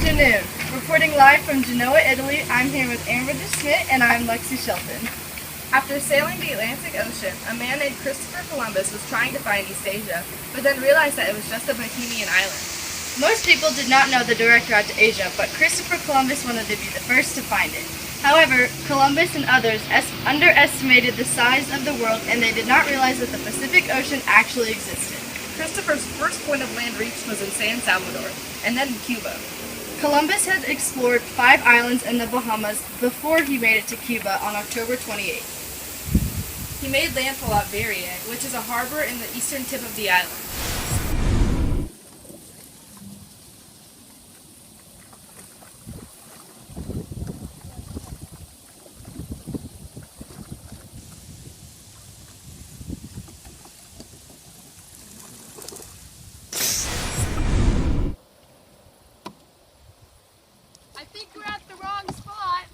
afternoon. Reporting live from Genoa, Italy, I'm here with Amber Schmidt and I'm Lexi Shelton. After sailing the Atlantic Ocean, a man named Christopher Columbus was trying to find East Asia, but then realized that it was just a Bohemian island. Most people did not know the direct route to Asia, but Christopher Columbus wanted to be the first to find it. However, Columbus and others underestimated the size of the world and they did not realize that the Pacific Ocean actually existed. Christopher's first point of land reached was in San Salvador, and then in Cuba. Columbus had explored 5 islands in the Bahamas before he made it to Cuba on October 28th. He made landfall at Verrier, which is a harbor in the eastern tip of the island. I think we're at the wrong spot.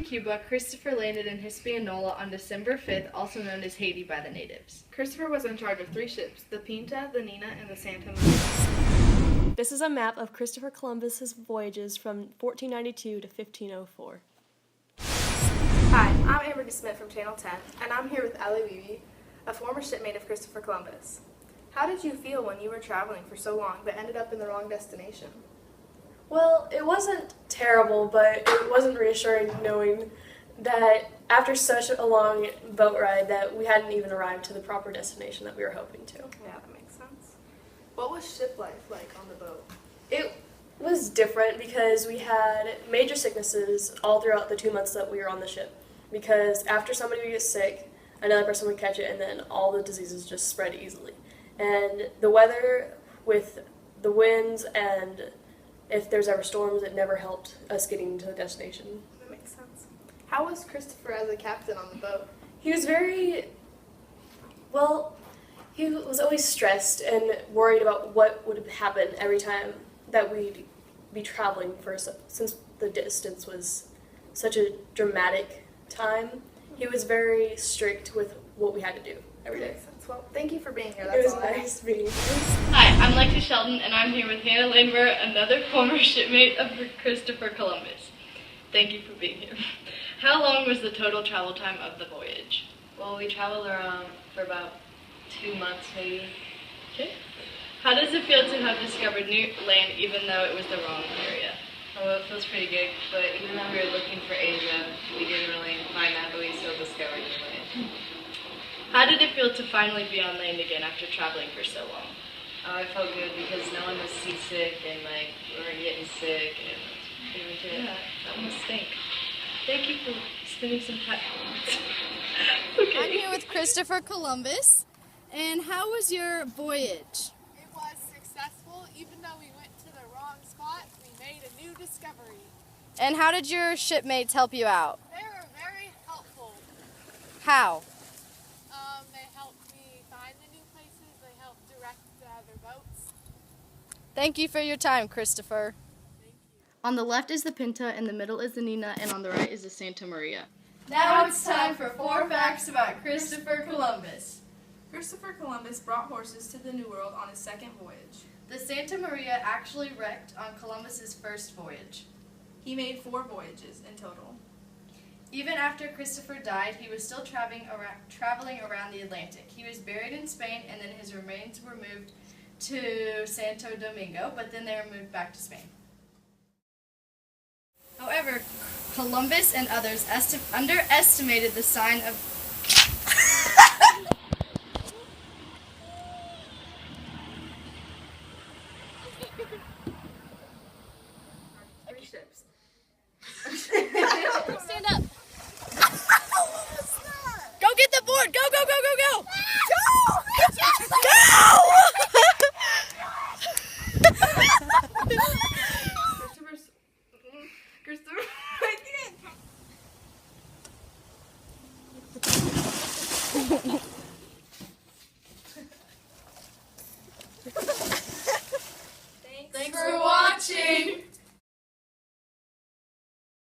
Cuba, Christopher landed in Hispaniola on December 5th, also known as Haiti by the natives. Christopher was in charge of 3 ships, the Pinta, the Nina, and the Santa Maria. This is a map of Christopher Columbus's voyages from 1492 to 1504. Hi, I'm Amber Smith from Channel 10, and I'm here with Ali Levy, a former shipmate of Christopher Columbus. How did you feel when you were traveling for so long but ended up in the wrong destination? Well, it wasn't terrible, but it wasn't reassuring knowing that after such a long boat ride that we hadn't even arrived to the proper destination that we were hoping to. Yeah, that makes sense. What was ship life like on the boat? It was different because we had major sicknesses all throughout the 2 months that we were on the ship. Because after somebody would get sick, another person would catch it, and then all the diseases just spread easily. And the weather with the winds and if there's ever storms, it never helped us getting to the destination. That makes sense. How was Christopher as a captain on the boat? He was he was always stressed and worried about what would happen every time that we'd be traveling since the distance was such a dramatic time. He was very strict with what we had to do every day. Makes sense. Well, thank you for being here. It was nice being here. Hi, I'm Lexi Shelton, and I'm here with Hannah Lindbergh, another former shipmate of Christopher Columbus. Thank you for being here. How long was the total travel time of the voyage? Well, we traveled around for about 2 months maybe. Okay. How does it feel to have discovered new land even though it was the wrong area? Well, it feels pretty good, but even though we were looking for Asia, we didn't really find that, but we still discovered new land. How did it feel to finally be on land again after traveling for so long? I felt good because no one was seasick and we weren't getting sick, and it was pretty much it. Yeah, that must stink. Thank you for spending some time with us. Okay. I'm here with Christopher Columbus. And how was your voyage? It was successful. Even though we went to the wrong spot, we made a new discovery. And how did your shipmates help you out? They were very helpful. How? They helped me find the new places. They helped direct the other boats. Thank you for your time, Christopher. On the left is the Pinta, in the middle is the Nina, and on the right is the Santa Maria. Now it's time for 4 facts about Christopher Columbus. Christopher Columbus brought horses to the New World on his second voyage. The Santa Maria actually wrecked on Columbus's first voyage. He made 4 voyages in total. Even after Christopher died, he was still traveling around the Atlantic. He was buried in Spain, and then his remains were moved to Santo Domingo, but then they were moved back to Spain. However, Columbus and others underestimated the sign of ships. Stand up. Go get the board. Go, go, go, go, go. Christopher Bye.